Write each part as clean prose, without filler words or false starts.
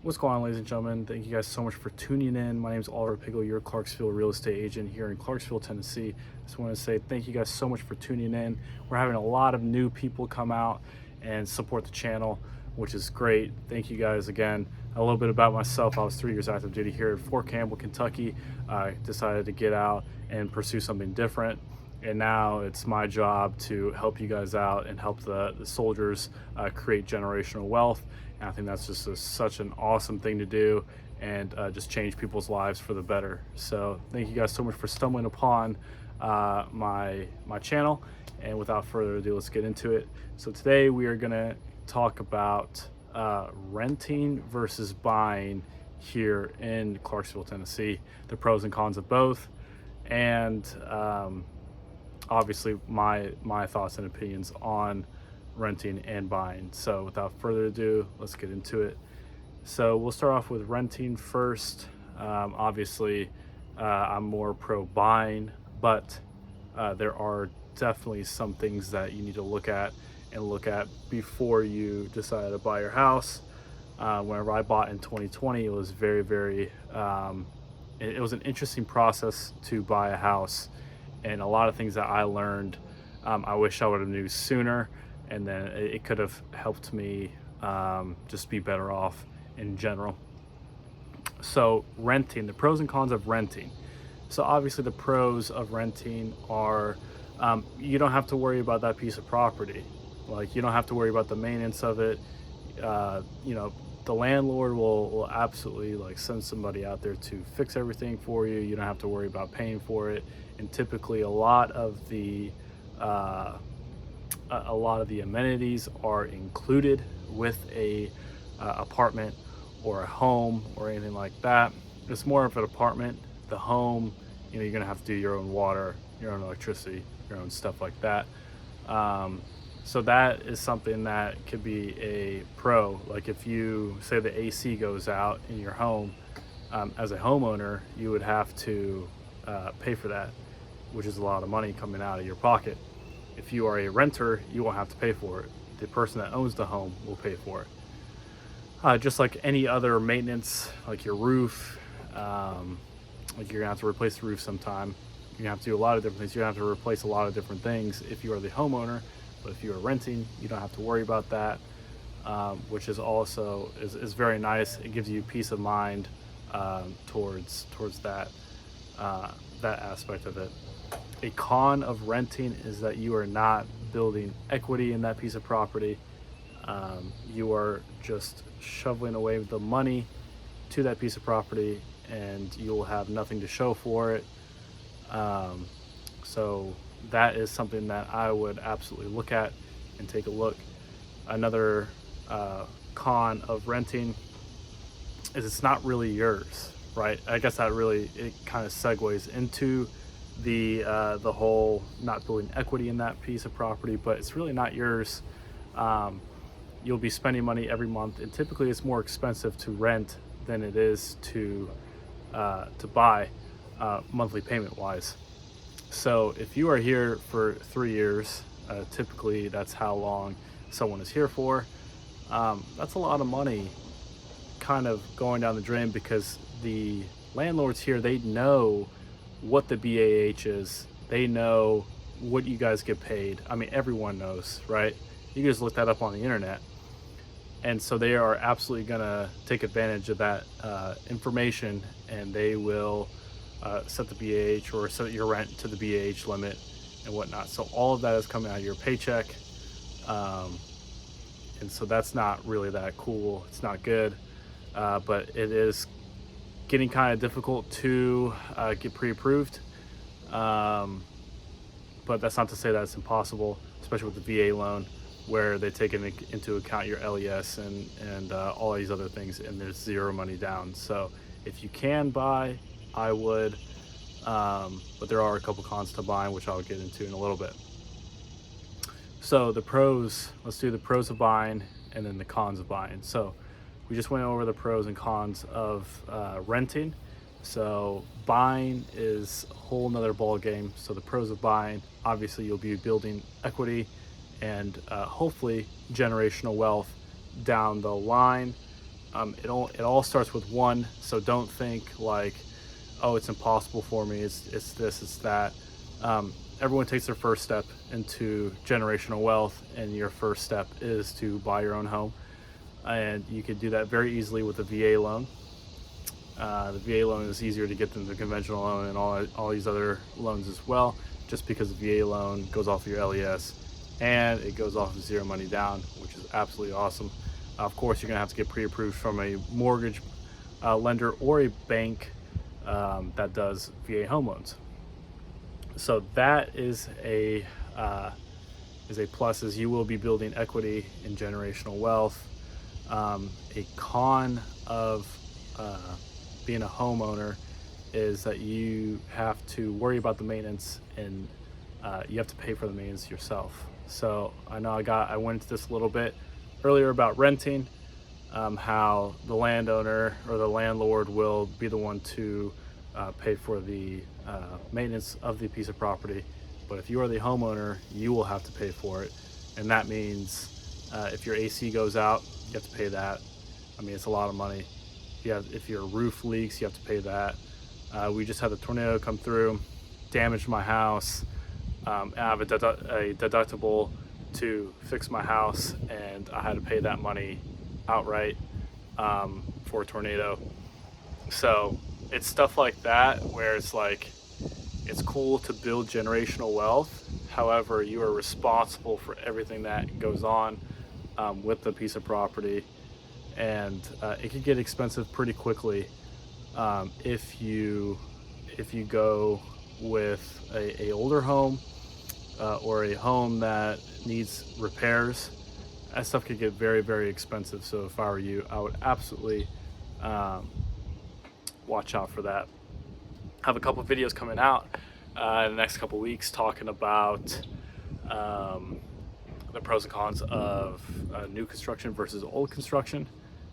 What's going on, ladies and gentlemen? Thank you guys so much for tuning in. My name is Oliver Pickle, your Clarksville real estate agent here in Clarksville, Tennessee. Just want to say thank you guys so much for tuning in. We're having a lot of new people come out and support the channel, which is great. Thank you guys again. A little bit about myself. I was 3 years active duty here at Fort Campbell, Kentucky. I decided to get out and pursue something different. And now it's my job to help you guys out and help the soldiers create generational wealth. And I think that's just such an awesome thing to do, and just change people's lives for the better. So thank you guys so much for stumbling upon my channel. And without further ado, let's get into it. So today we are gonna talk about renting versus buying here in Clarksville, Tennessee, the pros and cons of both, and obviously my thoughts and opinions on renting and buying. So without further ado, let's get into it. So we'll start off with renting first. Obviously I'm more pro buying, but there are definitely some things that you need to look at before you decide to buy your house. Whenever I bought in 2020, it was very it was an interesting process to buy a house, and a lot of things that I learned I wish I would have knew sooner, and then it could have helped me just be better off in general. So renting, the pros and cons of renting. So obviously the pros of renting are you don't have to worry about that piece of property. Like, you don't have to worry about the maintenance of it. The landlord will absolutely like send somebody out there to fix everything for you. You don't have to worry about paying for it. And typically a lot of the amenities are included with a apartment or a home or anything like that. It's more of an apartment. The home, you're gonna have to do your own water, your own electricity, your own stuff like that. So that is something that could be a pro. Like, if you say the AC goes out in your home, as a homeowner, you would have to pay for that, which is a lot of money coming out of your pocket. If you are a renter, you won't have to pay for it. The person that owns the home will pay for it. Just like any other maintenance, like your roof, like you're gonna have to replace the roof sometime. You're gonna have to do a lot of different things. You're gonna have to replace a lot of different things if you are the homeowner. But if you are renting, you don't have to worry about that, which is also is very nice. It gives you peace of mind towards that aspect of it. A con of renting is that you are not building equity in that piece of property. You are just shoveling away the money to that piece of property, and you will have nothing to show for it. So that is something that I would absolutely look at and take a look. Another con of renting is it's not really yours, right? I guess that really, it kind of segues into the whole not building equity in that piece of property, but it's really not yours. You'll be spending money every month, and typically it's more expensive to rent than it is to buy, monthly payment wise. So if you are here for 3 years, typically that's how long someone is here for. That's a lot of money kind of going down the drain, because the landlords here, they know what the BAH is. They know what you guys get paid. I mean, everyone knows, right? You can just look that up on the internet. And so they are absolutely gonna take advantage of that information, and they will set the BAH or set your rent to the BAH limit and whatnot. So all of that is coming out of your paycheck. And so that's not really that cool. It's not good, but it is getting kind of difficult to get pre-approved. But that's not to say that it's impossible, especially with the VA loan, where they take into account your LES and all these other things, and there's zero money down. So if you can buy, I would, but there are a couple cons to buying, which I'll get into in a little bit. So the pros, let's do the pros of buying and then the cons of buying. So we just went over the pros and cons of renting. So buying is a whole nother ball game. So the pros of buying, obviously you'll be building equity and hopefully generational wealth down the line. It all starts with one. So don't think like, oh, it's impossible for me. It's this, it's that. Everyone takes their first step into generational wealth, and your first step is to buy your own home. And you could do that very easily with a VA loan. The VA loan is easier to get than the conventional loan and all these other loans as well, just because the VA loan goes off of your LES and it goes off of zero money down, which is absolutely awesome. Of course, you're going to have to get pre-approved from a mortgage lender or a bank that does VA home loans. So that is a plus, as you will be building equity in generational wealth. A con of being a homeowner is that you have to worry about the maintenance, and you have to pay for the maintenance yourself. So I know I went into this a little bit earlier about renting, how the landowner or the landlord will be the one to pay for the maintenance of the piece of property. But if you are the homeowner, you will have to pay for it. And that means if your AC goes out, you have to pay that. I mean, it's a lot of money. If your roof leaks, you have to pay that. We just had a tornado come through, damaged my house. I have a deductible to fix my house, and I had to pay that money outright for a tornado. So it's stuff like that where it's like, it's cool to build generational wealth. However, you are responsible for everything that goes on with the piece of property. And it can get expensive pretty quickly if you go with a older home or a home that needs repairs. That stuff could get very, very expensive. So if I were you, I would absolutely watch out for that. I have a couple of videos coming out in the next couple of weeks talking about the pros and cons of new construction versus old construction.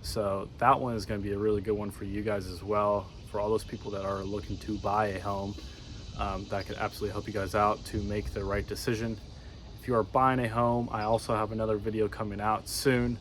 So that one is going to be a really good one for you guys as well, for all those people that are looking to buy a home. That could absolutely help you guys out to make the right decision. If you are buying a home, I also have another video coming out soon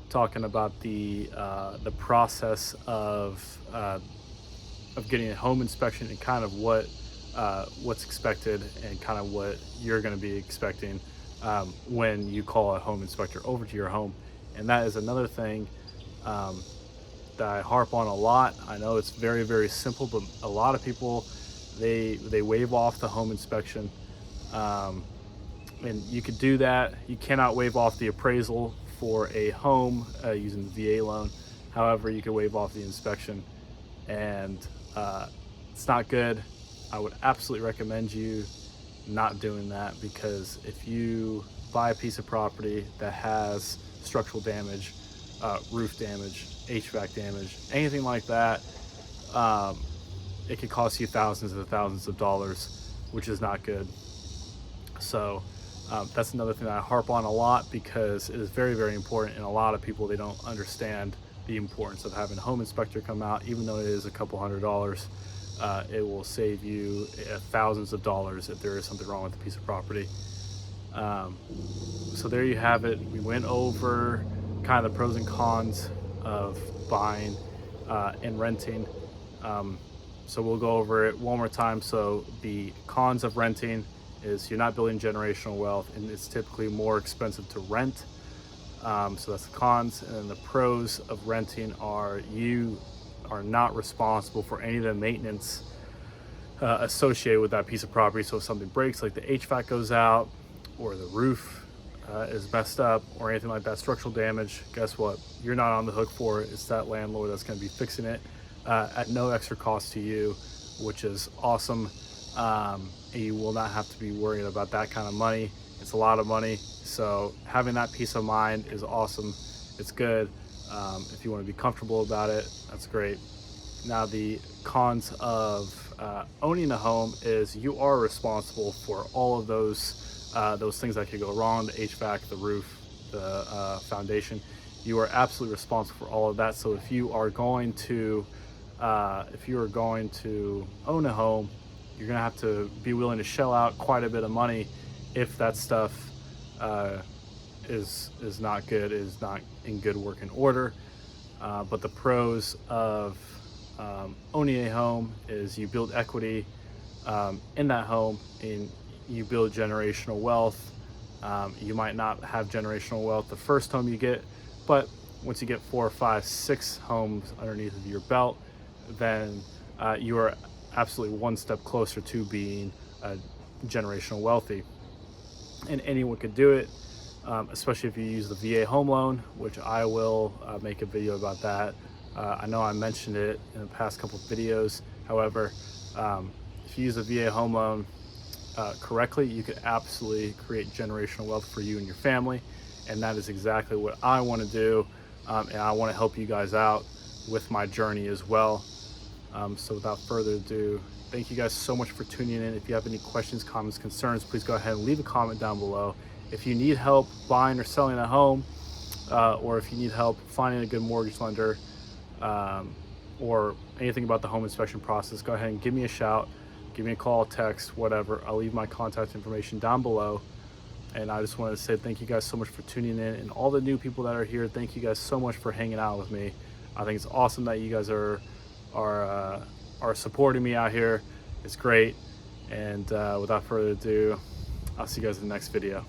talking about the process of getting a home inspection and kind of what's expected and kind of what you're going to be expecting when you call a home inspector over to your home. And that is another thing that I harp on a lot. I know it's very, very simple, but a lot of people, they waive off the home inspection. And you could do that. You cannot waive off the appraisal for a home using the VA loan. However, you can waive off the inspection, and it's not good. I would absolutely recommend you not doing that, because if you buy a piece of property that has structural damage, roof damage, HVAC damage, anything like that, it could cost you thousands and thousands of dollars, which is not good. So that's another thing that I harp on a lot, because it is very, very important, and a lot of people, they don't understand the importance of having a home inspector come out. Even though it is a couple $100s, it will save you thousands of dollars if there is something wrong with the piece of property. So there you have it. We went over kind of the pros and cons of buying and renting. So we'll go over it one more time. So the cons of renting is you're not building generational wealth, and it's typically more expensive to rent. So that's the cons. And then the pros of renting are you are not responsible for any of the maintenance associated with that piece of property. So if something breaks, like the HVAC goes out, or the roof is messed up, or anything like that, structural damage, guess what? You're not on the hook for it. It's that landlord that's going to be fixing it at no extra cost to you, which is awesome. You will not have to be worried about that kind of money. It's a lot of money. So having that peace of mind is awesome. It's good. If you want to be comfortable about it, that's great. Now the cons of owning a home is you are responsible for all of those things that could go wrong: the HVAC, the roof, the foundation. You are absolutely responsible for all of that. So if you are going to own a home, you're going to have to be willing to shell out quite a bit of money if that stuff is not good, is not in good working order. But the pros of owning a home is you build equity in that home, and you build generational wealth. You might not have generational wealth the first home you get, but once you get 4, 5, 6 homes underneath of your belt, then you are absolutely one step closer to being generational wealthy. And anyone could do it, especially if you use the VA home loan, which I will make a video about that. I know I mentioned it in the past couple of videos. However, if you use the VA home loan correctly, you could absolutely create generational wealth for you and your family. And that is exactly what I want to do. And I want to help you guys out with my journey as well. So without further ado, thank you guys so much for tuning in. If you have any questions, comments, concerns, please go ahead and leave a comment down below. If you need help buying or selling a home, or if you need help finding a good mortgage lender, or anything about the home inspection process, go ahead and give me a shout, give me a call, text, whatever. I'll leave my contact information down below. And I just wanted to say thank you guys so much for tuning in, and all the new people that are here, thank you guys so much for hanging out with me. I think it's awesome that you guys are supporting me out here. It's great. And without further ado, I'll see you guys in the next video.